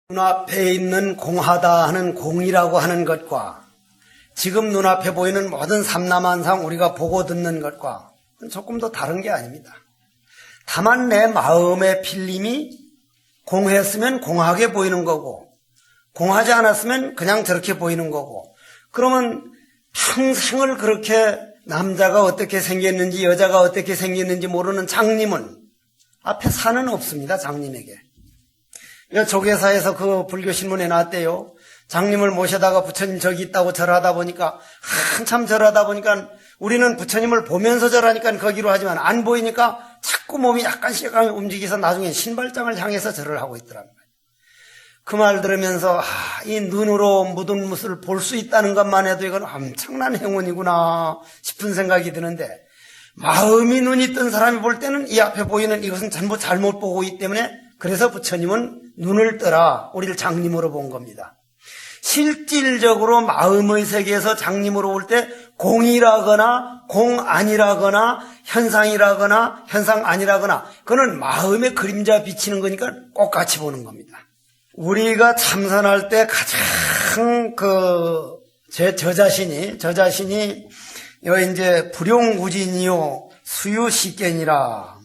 눈앞에 있는 공하다 하는 공이라고 하는 것과 지금 눈앞에 보이는 모든 삼라만상 우리가 보고 듣는 것과 조금 더 다른 게 아닙니다. 다만 내 마음의 필림이 공했으면 공하게 보이는 거고 공하지 않았으면 그냥 저렇게 보이는 거고, 그러면 평생을 그렇게 남자가 어떻게 생겼는지 여자가 어떻게 생겼는지 모르는 장님은 앞에 산은 없습니다. 장님에게. 조계사에서 그 불교 신문에 나왔대요. 장님을 모셔다가 부처님 저기 있다고 절하다 보니까 한참 절하다 보니까 우리는 부처님을 보면서 절하니까 거기로 하지만 안 보이니까 자꾸 몸이 약간씩 움직여서 나중에 신발장을 향해서 절을 하고 있더랍니다. 그 말 들으면서 이 눈으로 묻은 못을 볼 수 있다는 것만 해도 이건 엄청난 행운이구나 싶은 생각이 드는데, 마음이 눈이 뜬 사람이 볼 때는 이 앞에 보이는 이것은 전부 잘못 보고 있기 때문에 그래서 부처님은 눈을 뜨라 우리를 장님으로 본 겁니다. 실질적으로 마음의 세계에서 장님으로 볼 때 공이라거나 공 아니라거나 현상이라거나 현상 아니라거나 그거는 마음의 그림자 비치는 거니까 꼭 같이 보는 겁니다. 우리가 참선할 때 가장 저 자신이 이제 불용구진이요 수유식견이라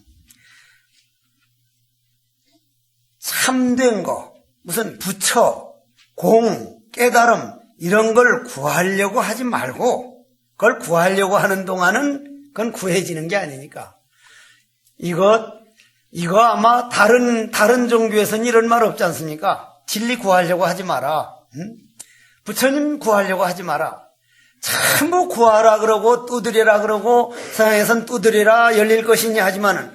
참된 거, 무슨 부처, 공, 깨달음 이런 걸 구하려고 하지 말고, 그걸 구하려고 하는 동안은 그건 구해지는 게 아니니까. 이거 아마 다른 종교에서는 이런 말 없지 않습니까? 진리 구하려고 하지 마라. 응? 부처님 구하려고 하지 마라. 전부 구하라 그러고 두드리라 그러고 서양에선 두드리라 열릴 것이니 하지만은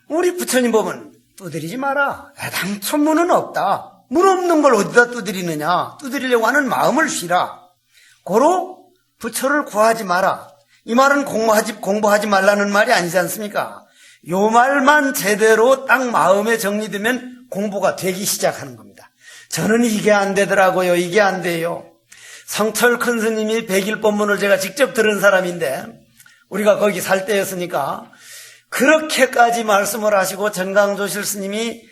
우리 부처님 보면 두드리지 마라. 애당초 문은 없다. 문 없는 걸 어디다 두드리느냐. 두드리려고 하는 마음을 쉬라. 고로 부처를 구하지 마라. 이 말은 공부하지 말라는 말이 아니지 않습니까? 요 말만 제대로 딱 마음에 정리되면 공부가 되기 시작하는 겁니다. 저는 이게 안 되더라고요. 이게 안 돼요. 성철 큰 스님이 백일법문을 제가 직접 들은 사람인데 우리가 거기 살 때였으니까 그렇게까지 말씀을 하시고 전강조실 스님은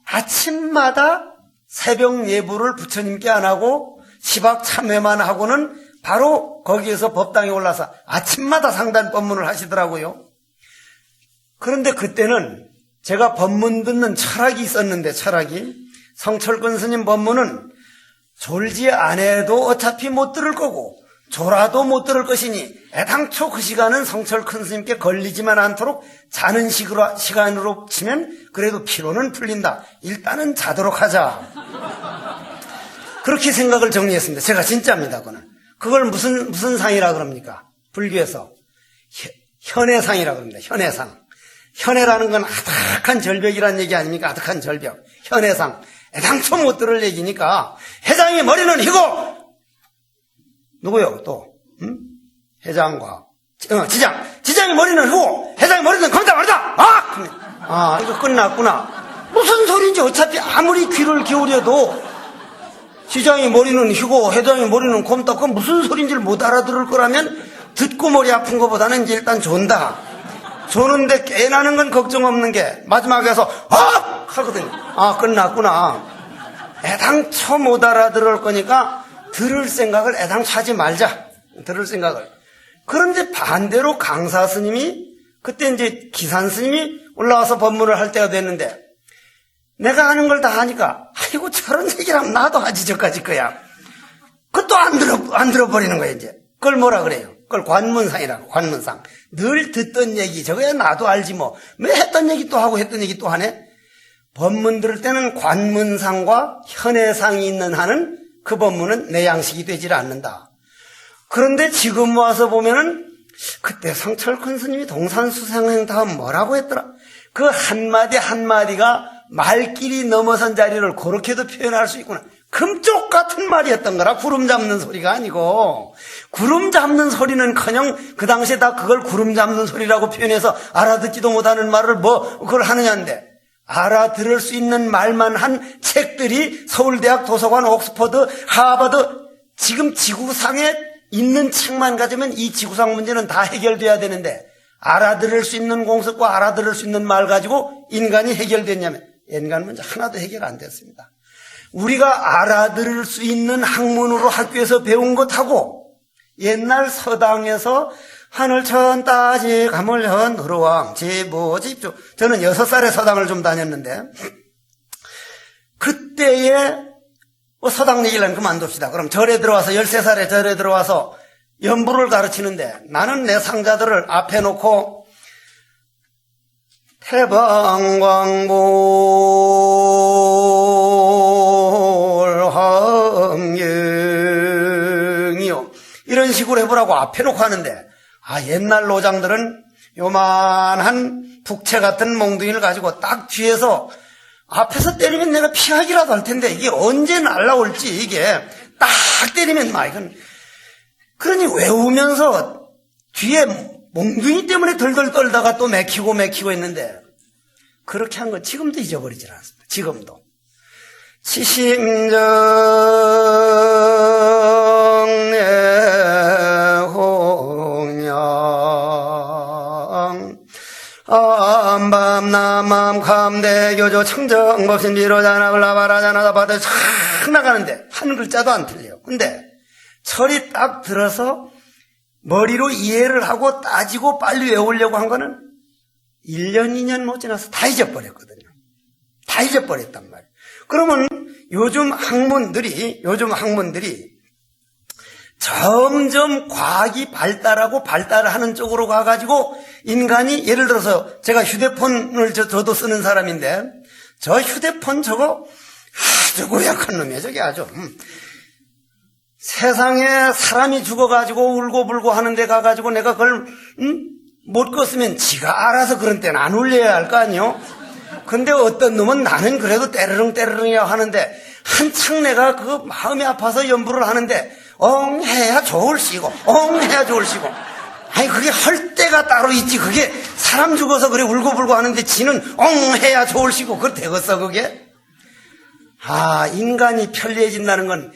아침마다 새벽 예불을 부처님께 안 하고 시박 참회만 하고는 바로 거기에서 법당에 올라서 아침마다 상단 법문을 하시더라고요. 그런데 그때는 제가 법문 듣는 철학이 있었는데, 성철근 스님 법문은 졸지 않아도 어차피 못 들을 거고 졸아도 못 들을 것이니 애당초 그 시간은 성철큰 스님께 걸리지만 않도록 자는 시간으로 치면 그래도 피로는 풀린다. 일단은 자도록 하자. 그렇게 생각을 정리했습니다. 제가 진짜입니다. 그걸 무슨 상이라 그럽니까? 불교에서 현해상이라 그럽니다. 현해상. 현해라는 건 아득한 절벽이라는 얘기 아닙니까? 아득한 절벽. 현해상. 애당초 못 들을 얘기니까 회장이 머리는 휘고 누구요? 또 회장과 지장이 머리는 휘고 회장이 머리는 검다 말이다. 이거 끝났구나. 무슨 소리인지 어차피 아무리 귀를 기울여도 지장이 머리는 휘고 회장이 머리는 검다, 그건 무슨 소리인지를 못 알아들을 거라면 듣고 머리 아픈 것보다는 이제 일단 존다. 조는데 깨나는 건 걱정 없는 게 마지막에 가서 하거든요. 끝났구나. 애당초 못 알아들을 거니까 들을 생각을 애당초 하지 말자. 들을 생각을. 그런데 반대로 강사 스님이 그때 이제 기산 스님이 올라와서 법문을 할 때가 됐는데 내가 아는 걸 다 하니까 아이고 저런 얘기를 하면 나도 하지 저까지 거야. 그것도 안 들어버리는 거야 이제. 그걸 뭐라 그래요? 그걸 관문상이라고. 관문상. 늘 듣던 얘기 저거야 나도 알지 뭐. 왜 했던 얘기 또 하고 했던 얘기 또 하네. 법문 들을 때는 관문상과 현해상이 있는 한은 그 법문은 내 양식이 되질 않는다. 그런데 지금 와서 보면은 그때 성철큰 스님이 동산수생행 다음 뭐라고 했더라. 그 한마디 한마디가 말길이 넘어선 자리를 그렇게도 표현할 수 있구나. 금쪽 같은 말이었던 거라. 구름 잡는 소리가 아니고. 구름 잡는 소리는커녕 그 당시에 다 그걸 구름 잡는 소리라고 표현해서 알아듣지도 못하는 말을 그걸 하느냐인데, 알아들을 수 있는 말만 한 책들이 서울대학 도서관, 옥스퍼드, 하버드, 지금 지구상에 있는 책만 가지면 이 지구상 문제는 다 해결돼야 되는데 알아들을 수 있는 공석과 알아들을 수 있는 말 가지고 인간이 해결됐냐면 연간 문제 하나도 해결 안 됐습니다. 우리가 알아들을 수 있는 학문으로 학교에서 배운 것하고 옛날 서당에서 하늘천 따지 가물현 흐르왕 제보집주, 저는 6살에 서당을 좀 다녔는데 그때의 서당 얘기를 그만둡시다. 그럼 절에 들어와서 13살에 절에 들어와서 연부를 가르치는데 나는 내 상자들을 앞에 놓고 태방광몰함경이요 이런 식으로 해보라고 앞에 놓고 하는데, 옛날 노장들은 요만한 북채 같은 몽둥이를 가지고 딱 뒤에서 앞에서 때리면 내가 피하기라도 할 텐데 이게 언제 날라올지 이게 딱 때리면 이건 그러니 외우면서 뒤에 몽둥이 때문에 덜덜 떨다가 또 맥히고 했는데 그렇게 한 건 지금도 잊어버리질 않습니다. 지금도. 치심정내홍양 암밤남암 감대교조 청정법신 비로자나 블라바라자나 바다 쫙 나가는데 한 글자도 안 틀려요. 근데 철이 딱 들어서 머리로 이해를 하고 따지고 빨리 외우려고 한 거는 1년, 2년 못 지나서 다 잊어버렸거든요. 다 잊어버렸단 말이에요. 그러면 요즘 학문들이 점점 과학이 발달하는 쪽으로 가가지고 인간이 예를 들어서 제가 휴대폰을 저도 쓰는 사람인데 저 휴대폰 저거 아주 고약한 놈이에요. 저게 아주. 세상에 사람이 죽어가지고 울고불고 하는데 가가지고 내가 그걸 못 껐으면 지가 알아서 그런 때는 안 울려야 할 거 아니요? 근데 어떤 놈은 나는 그래도 때르릉이야 하는데 한창 내가 그 마음이 아파서 연부를 하는데 해야 좋을시고 해야 좋을시고 아니 그게 할 때가 따로 있지. 그게 사람 죽어서 그래 울고불고 하는데 지는 해야 좋을시고 그걸 되겠어 그게? 인간이 편리해진다는 건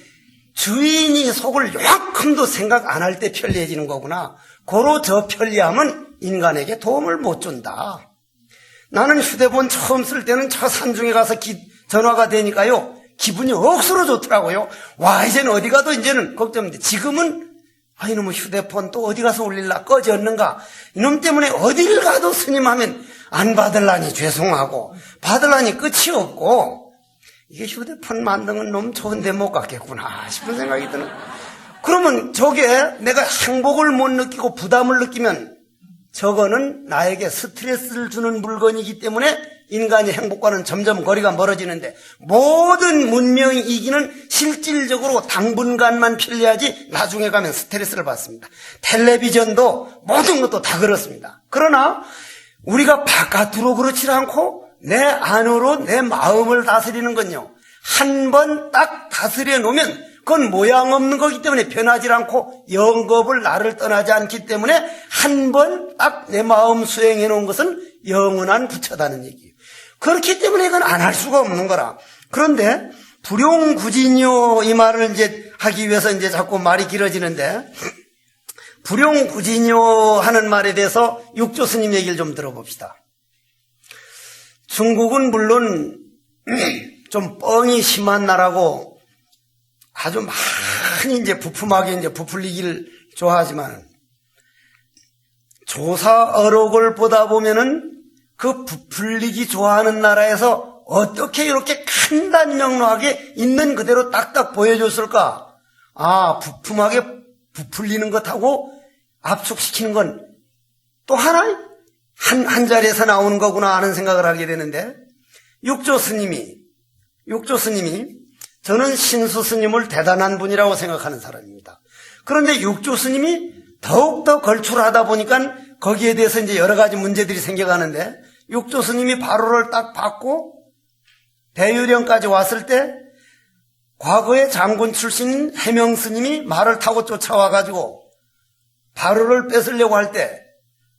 주인이 속을 요만큼도 생각 안 할 때 편리해지는 거구나. 고로 저 편리함은 인간에게 도움을 못 준다. 나는 휴대폰 처음 쓸 때는 저 산중에 가서 전화가 되니까요 기분이 억수로 좋더라고요. 이제는 어디 가도 이제는 걱정인데 지금은 이놈의 휴대폰 또 어디 가서 울릴라 꺼졌는가 이놈 때문에 어딜 가도 스님하면 안 받을라니 죄송하고 받을라니 끝이 없고 이게 휴대폰 만든 놈 좋은데 못 갔겠구나 싶은 생각이 드는. 그러면 저게 내가 행복을 못 느끼고 부담을 느끼면 저거는 나에게 스트레스를 주는 물건이기 때문에 인간의 행복과는 점점 거리가 멀어지는데 모든 문명이 이기는 실질적으로 당분간만 편리하지 나중에 가면 스트레스를 받습니다. 텔레비전도 모든 것도 다 그렇습니다. 그러나 우리가 바깥으로 그렇지 않고 내 안으로 내 마음을 다스리는 건요 한 번 딱 다스려 놓으면 그건 모양 없는 거기 때문에 변하지 않고 영겁을 나를 떠나지 않기 때문에 한 번 딱 내 마음 수행해 놓은 것은 영원한 부처다는 얘기예요. 그렇기 때문에 이건 안 할 수가 없는 거라. 그런데 불용구진요 이 말을 이제 하기 위해서 이제 자꾸 말이 길어지는데 불용구진요 하는 말에 대해서 육조 스님 얘기를 좀 들어봅시다. 중국은 물론 좀 뻥이 심한 나라고 아주 많이 이제 부품하게 이제 부풀리기를 좋아하지만 조사 어록을 보다 보면은 그 부풀리기 좋아하는 나라에서 어떻게 이렇게 간단명료하게 있는 그대로 딱딱 보여줬을까? 부품하게 부풀리는 것하고 압축시키는 건 또 하나 한 자리에서 나오는 거구나 하는 생각을 하게 되는데 육조 스님이 저는 신수 스님을 대단한 분이라고 생각하는 사람입니다. 그런데 육조 스님이 더욱더 걸출하다 보니까 거기에 대해서 이제 여러 가지 문제들이 생겨가는데 육조 스님이 바로를 딱 받고 대유령까지 왔을 때 과거에 장군 출신 해명 스님이 말을 타고 쫓아와가지고 바로를 뺏으려고 할 때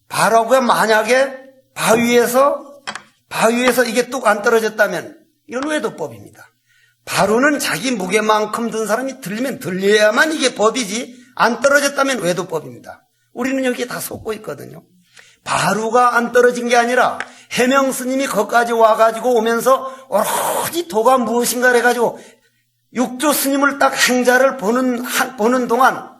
바로가 만약에 바위에서 이게 뚝 안 떨어졌다면 이건 외도법입니다. 바로는 자기 무게만큼 든 사람이 들리면 들려야만 이게 법이지 안 떨어졌다면 외도법입니다. 우리는 여기에 다 속고 있거든요. 바루가 안 떨어진 게 아니라 해명 스님이 거기까지 와가지고 오면서 오로지 도가 무엇인가 해가지고 육조 스님을 딱 행자를 보는 동안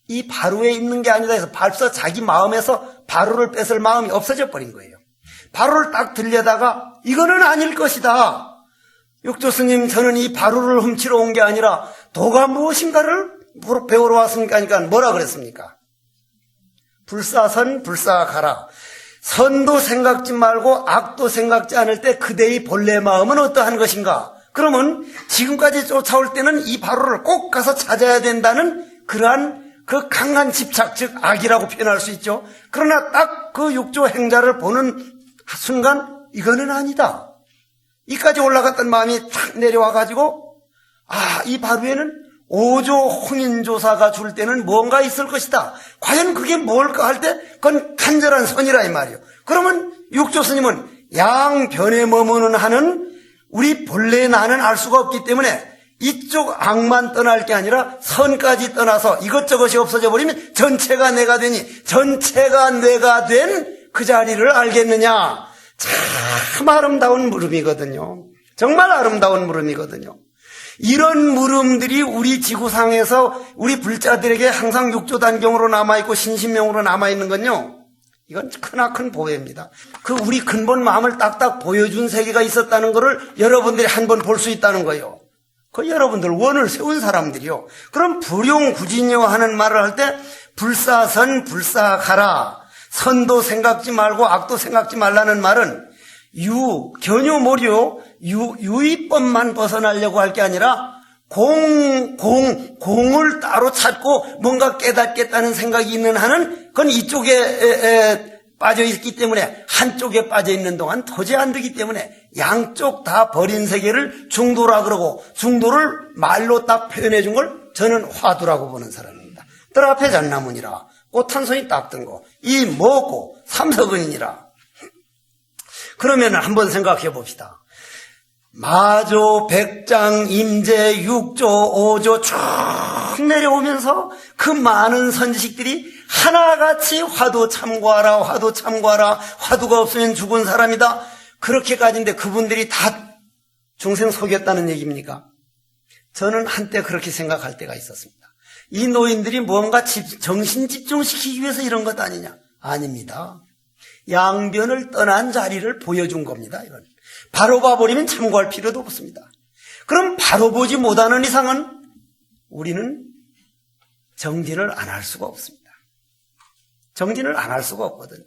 이 바루에 있는 게 아니다 해서 벌써 자기 마음에서 바루를 뺏을 마음이 없어져 버린 거예요. 바루를 딱 들려다가 이거는 아닐 것이다. 육조 스님, 저는 이 바루를 훔치러 온 게 아니라 도가 무엇인가를 배우러 왔으니까 하니까 뭐라 그랬습니까? 불사선 불사가라. 선도 생각지 말고 악도 생각지 않을 때 그대의 본래 마음은 어떠한 것인가? 그러면 지금까지 쫓아올 때는 이 바루를 꼭 가서 찾아야 된다는 그러한 그 강한 집착, 즉 악이라고 표현할 수 있죠. 그러나 딱 그 육조 행자를 보는 순간 이거는 아니다. 이까지 올라갔던 마음이 탁 내려와가지고 이 바루에는 오조 홍인조사가 줄 때는 뭔가 있을 것이다. 과연 그게 뭘까 할 때 그건 간절한 선이라 이 말이에요. 그러면 육조 스님은 양변에 머무는 한은 우리 본래의 나는 알 수가 없기 때문에 이쪽 악만 떠날 게 아니라 선까지 떠나서 이것저것이 없어져 버리면 전체가 내가 되니 전체가 내가 된 그 자리를 알겠느냐. 참 아름다운 물음이거든요. 정말 아름다운 물음이거든요. 이런 물음들이 우리 지구상에서 우리 불자들에게 항상 육조단경으로 남아있고 신신명으로 남아있는 건요, 이건 크나큰 보배입니다. 그 우리 근본 마음을 딱딱 보여준 세계가 있었다는 것을 여러분들이 한번 볼 수 있다는 거예요. 그 여러분들 원을 세운 사람들이요. 그럼 불용구진여 하는 말을 할 때 불사선 불사가라. 선도 생각지 말고 악도 생각지 말라는 말은 견요모리요, 유의법만 벗어나려고 할 게 아니라 공을 따로 찾고 뭔가 깨닫겠다는 생각이 있는 한은 그건 이쪽에 빠져 있기 때문에 한쪽에 빠져 있는 동안 도저히 안 되기 때문에 양쪽 다 버린 세계를 중도라 그러고 중도를 말로 딱 표현해 준 걸 저는 화두라고 보는 사람입니다. 뜰 앞에 잣나무니라 꽃 한 손이 딱 든 거 이 먹고 삼석은이니라. 그러면 한번 생각해 봅시다. 마조, 백장, 임제, 육조, 오조 쭉 내려오면서 그 많은 선지식들이 하나같이 화두 참고하라, 화두 참고하라, 화두가 없으면 죽은 사람이다. 그렇게까지인데 그분들이 다 중생 속였다는 얘기입니까? 저는 한때 그렇게 생각할 때가 있었습니다. 이 노인들이 뭔가 정신 집중시키기 위해서 이런 것 아니냐? 아닙니다. 양변을 떠난 자리를 보여준 겁니다. 이건 바로 봐버리면 참고할 필요도 없습니다. 그럼 바로 보지 못하는 이상은 우리는 정진을 안 할 수가 없습니다. 정진을 안 할 수가 없거든요.